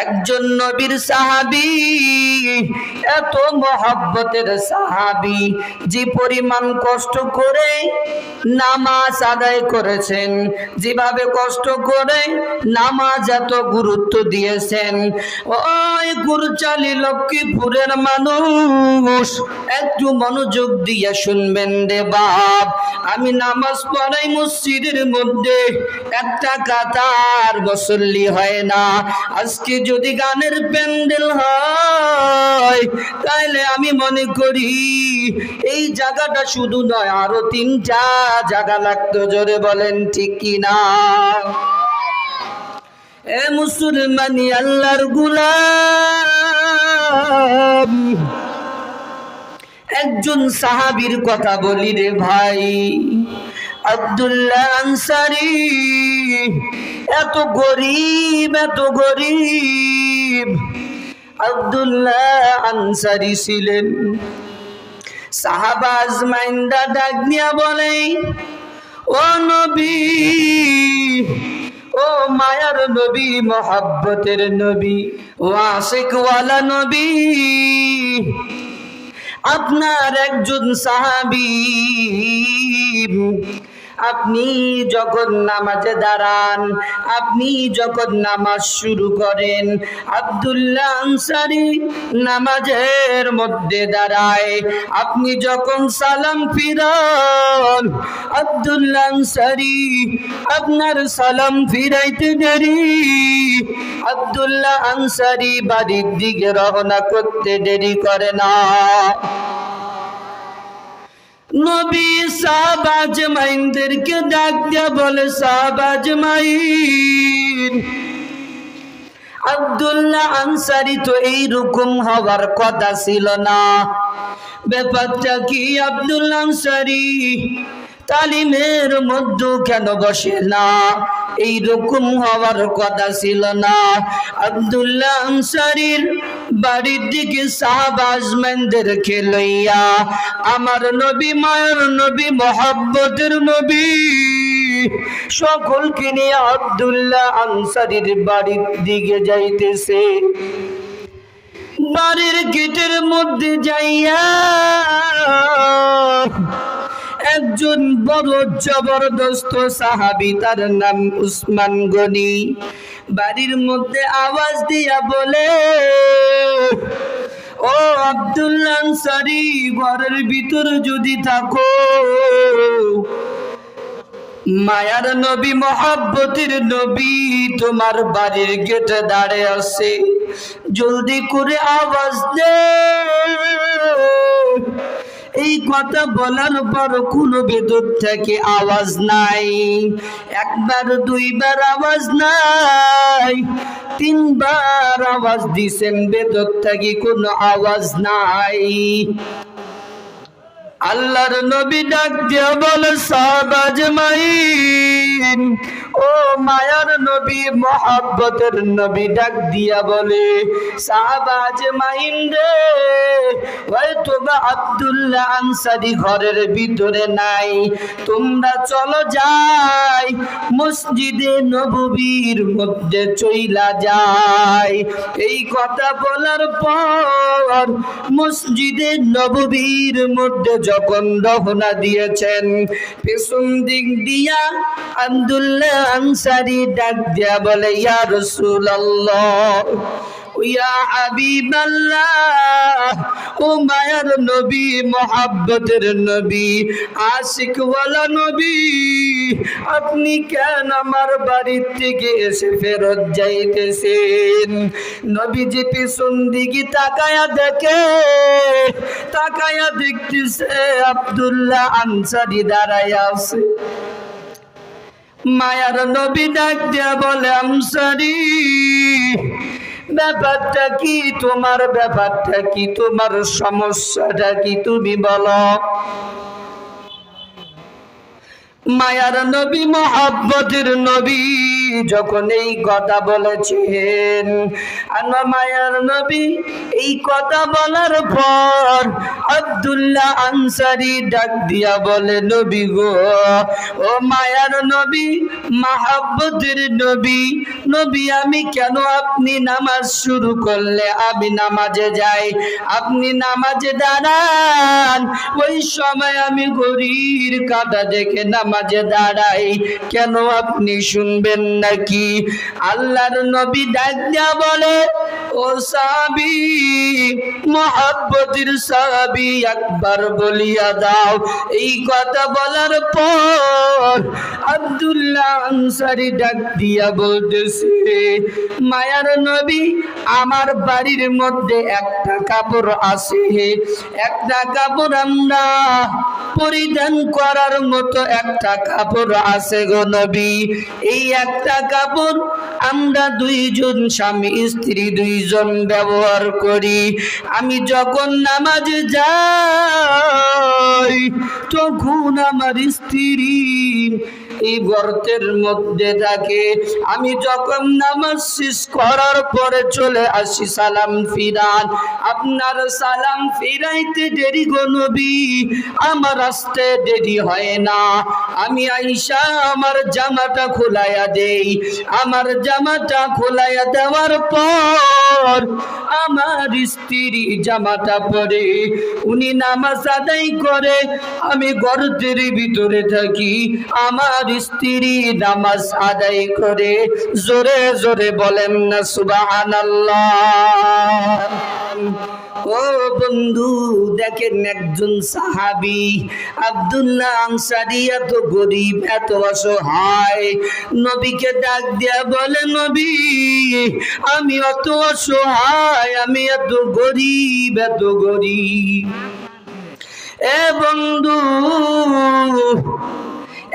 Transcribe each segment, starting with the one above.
একজন নবীর সাহাবী, এত মহব্বতের সাহাবী, যে পরিমাণ কষ্ট করে নামাজ আদায় করেছেন, যেভাবে কষ্ট করে নামাজ এত গুরুত্ব দিয়েছেন। ওই গুরুচালি লক্ষ্মীপুরের মানুষ, একটু মনোযোগ দিয়ে শুনবেন রে বাপ। আমি নামাজ পড়াই মসজিদের মধ্যে, একটা কাতার মুসল্লি হয় না। আজকে যদি গানের প্যান্ডেল হয়, তাইলে আমি মনে করি এই জায়গাটা শুধু নয়, আরো 3টা জায়গা লাগতো। জোরে বলেন ঠিক কিনা? এ মুসলমানি আল্লাহর গোলাম, একজন সাহাবীর কথা বলি রে ভাই, আব্দুল্লাহ আনসারী। এত গরিব, এত গরিব আব্দুল্লাহ আনসারী ছিলেন। সাহাবা আজমাইনরা ডাক দিয়া বলে, ও নবী, ও মায়ার নবী, মহব্বতের নবী, ও আশিকওয়ালা নবী, আপনার একজন সাহাবী, আপনি যখন নামাজে দাঁড়ান, আপনি যখন নামাজ শুরু করেন, আব্দুল্লাহ আনসারী নামাজের মধ্যে দাঁড়ায়, আপনি যখন সালাম ফিরান, আব্দুল্লাহ আনসারী আপনার সালাম ফিরাইতে দেরি, আব্দুল্লাহ আনসারী বাড়ির দিকে রওনা করতে দেরি করে না। নবী সাহাবা আজমাইনদেরকে ডাক দিয়া বলে, সাহাবা আজমাইন, আব্দুল্লাহ আনসারী তো এইরকম হওয়ার কথা ছিল না, ব্যাপারটা কি? আব্দুল্লাহ আনসারী তালিমের মধ্যে কেন বসে না? এইরকম হওয়ার কথা ছিল না। আব্দুল্লাহ আনসারীর বাড়ির দিকে সাহাবা আজমাইনদেরকে লইয়া আমার নবী, মায়ের নবী, মহব্বতের নবী, সকলকে নিয়ে আব্দুল্লাহ আনসারীর বাড়ির দিকে যাইতেছে। বাড়ির গেটের মধ্যে যাইয়া একজন বড় জবরদস্ত সাহাবী, তার নাম উসমান গনি, বাড়ির মধ্যে আওয়াজ দিয়া বলে, ও আব্দুল্লাহ আনসারী, ঘরের ভিতর যদি থাকো, মায়ার নবী, মহব্বতের নবী তোমার বাড়ির গেটে দাঁড়িয়ে আছে, জলদি করে আওয়াজ দে। এই কথা বলার পর কোনো ভেতর থেকে আওয়াজ নাই। একবার, দুইবার আওয়াজ নাই, 3বার আওয়াজ দিছেন, ভেতর থেকে কোনো আওয়াজ নাই। আল্লাহর নবী ডাক দিয়া বলে, সাহাবা আজমাইন, ও মায়ার নবী, মহব্বতের নবী ডাক দিয়া বলে, সাহাবা আজমাইন রে, হয়তো বা আব্দুল্লাহ আনসারী ঘরের ভিতরে নাই, তোমরা চলো যাই, মসজিদে নববীর মধ্যে চইলা যায়। এই কথা বলার পর মসজিদে নববীর মধ্যে যখন রওনা দিয়েছেন, পেছন দিক দিয়া আব্দুল্লাহ আনসারী ডাক দিয়া বলে, ইয়া রাসূলুল্লাহ, ইয়া হাবিবাল্লাহ, ও মায়ার নবী, মহব্বতের নবী, আশিকওয়ালা নবী, আপনি কেন আমার বাড়ির থেকে এসে ফেরত যাইতেছেন? নবীজি পিছন দিকে তাকায়া দেখে, তাকায়া দেখতেছে আব্দুল্লাহ আনসারী দাঁড়াইয়া আছে। মায়ার নবী ডাক দিয়া বলে, আনসারী, ব্যাপারটা কি তোমার? ব্যাপারটা কি তোমার? সমস্যাটা কি তুমি বলো। মায়ার নবী, মহব্বতের নবী যখন এই কথা বলেছেন, আর মায়ার নবী এই কথা বলার পর আব্দুল্লাহ আনসারী ডাক দিয়া বলে, নবী গো, ও মায়ার নবী, মাহাব্বতের নবী, নবী আমি কেন আপনি নামাজ শুরু করলে আমি নামাজে যাই, আপনি নামাজে দাঁড়ান, ওই সময় আমি ঘড়ির কাঁটা দেখে নামাজে দাঁড়াই, কেন আপনি শুনবেন নাকি? আল্লাহর নবী ডাক দিয়া বলে, ও সাহাবী, মুহাব্বতের সাহাবী, একবার বলিয়া দাও। এই কথা বলার পর আব্দুল্লাহ আনসারী ডাক দিয়া বলতেছে, মায়ার নবী, আমার বাড়ির মধ্যে একটা কাপড় আছে, একটা কাপড় আমরা পরিধান করার মতো একটা কাপড় আছে গো নবী, এই একটা কাপড় আমরা দুইজন স্বামী স্ত্রী দুইজন ব্যবহার করি। আমি যখন নামাজে যাই তখন আমার স্ত্রী এই গর্তের মধ্যে থাকে, আমি যখন নামাজ শেষ করার পরে চলে আসি সালাম ফিরান, আপনার সালাম ফিরাইতে দেরি গো নবী, আমার আসতে দেরি হয় না, আমি আইসা আমার জামাটা খোলাইয়া দেই, আমার জামাটা খোলাইয়া দেওয়ার পর আমার স্ত্রী জামাটা পরে উনি নামাজ আদায় করে, আমি গর্তের ভিতরে থাকি, আমার স্ত্রী নামাজ আদায় করে। জোরে জোরে বলেন না সুবহানাল্লাহ। ও বন্ধু, দেখেন একজন সাহাবী আব্দুল্লাহ আনসারী এত গরিব, এত অসহায়, নবীকে ডাক দিয়া বলে, নবী আমি অত অসহায়, আমি এত গরিব, এত গরিব। এ বন্ধু,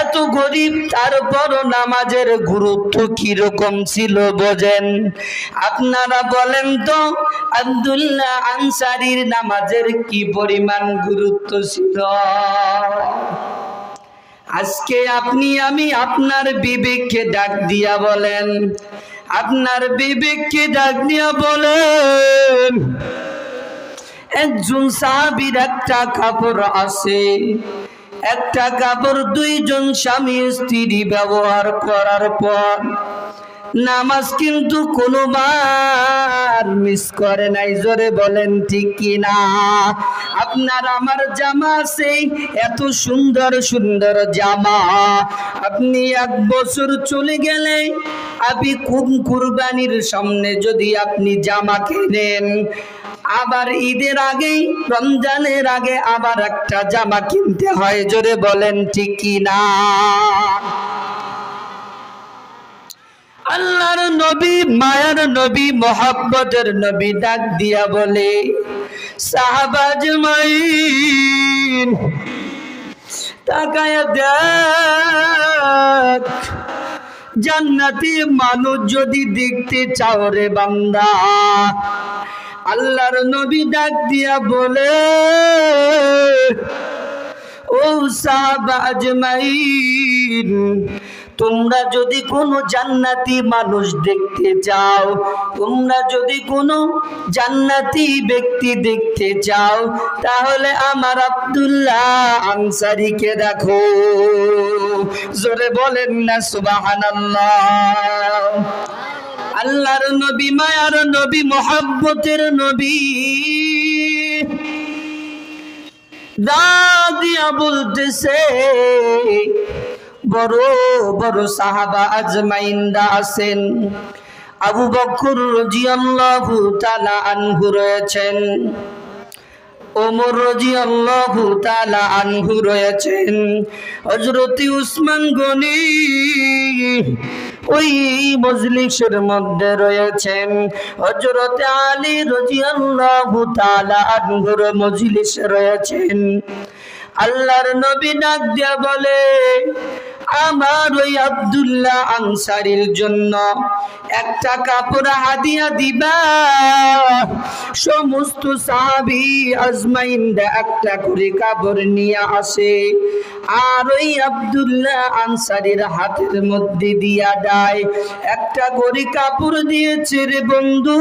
এত গরিব তারপর নামাজের গুরুত্ব কিরকম ছিল বোঝেন? আপনারা বলেন তো, আব্দুল্লাহ আনসারীর নামাজের কি পরিমাণ গুরুত্ব ছিল? আজকে আপনি আমি আপনার বিবেককে ডাক দিয়া বলেন, আপনার বিবেককে ডাক দিয়া বলেন, একজন সাহাবীর একটা কাপড় আছে, একটা কাপড় দুইজন স্বামী স্ত্রী ব্যবহার করার পর নামাজ কিন্তু কোনোবার মিস করে নাই। জোরে বলেন ঠিক কিনা? আপনার আমার জামা আছে, এত সুন্দর সুন্দর জামা, আপনি এক বছর চলে গেলে আপনি কুরবানির সামনে যদি আপনি জামা কেনেন, আবার ঈদের আগে, রমজানের আগে আবার একটা জামা কিনতে হয়। জোরে বলেন ঠিক কিনা? আল্লাহর নবী, মায়ার নবী, মোহাব্বতের নবী ডাক দিয়া বলে, সাহাবা আজমাইন তাকায়া দেখ, জান্নাতি মানুষ যদি দেখতে চাও রে বান্দা, আল্লাহর নবী ডাক দিয়া বলে, ও সাহাবা আজমাইন, তোমরা যদি কোনো জান্নাতি মানুষ দেখতে চাও, তোমরা যদি কোনো জান্নাতি ব্যক্তি দেখতে চাও, তাহলে আমার আব্দুল্লাহ আনসারীকে দেখো। জোরে বলেন না সুবহানাল্লাহ। আল্লাহর নবী, মায়ার নবী, মোহাব্বতের নবী দাদিয়া বলতেছে, বড় বড় সাহাবা আজমাইনরা আছেন, আবু বকর রাদিয়াল্লাহু তাআলা আনহু রয়েছেন, ওমর রাদিয়াল্লাহু তাআলা আনহু রয়েছেন, হযরত উসমান গনি ওই মজলিসের মধ্যে রয়েছেন, হযরত আলী রাদিয়াল্লাহু তাআলা আনহুর মজলিসে রয়েছেন। আল্লাহর নবী ডাক দিয়া বলে, আমার ওই আব্দুল্লাহ আনসারীর জন্য একটা কাপড় হাদিয়া দিবা। সমস্ত সাহাবী আজমাইনরা একটা করে কাপড় নিয়ে আসে, আর ওই আব্দুল্লাহ আনসারীর হাতের মধ্যে দিয়া দেয়। একটা করে কাপড় দিয়েছে রে বন্ধু,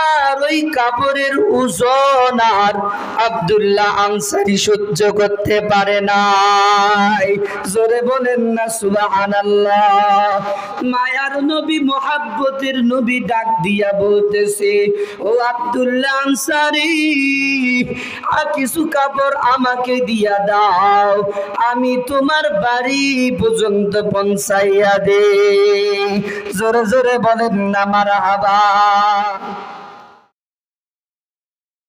আর ওই কাপড়ের ওজন আর আব্দুল্লাহ আনসারী সহ্য করতে পারে নাই। জোরে বলেন না সুবহানাল্লাহ। মায়ার নবী, মোহাব্বতের নবী ডাক দিয়া বলতেছে, ও আব্দুল্লাহ আনসারী, কিছু কাপড় আমাকে দিয়া দাও, আমি তোমার বাড়ি পর্যন্ত পৌঁছাইয়া দে। জোরে জোরে বলেন না মারহাবা।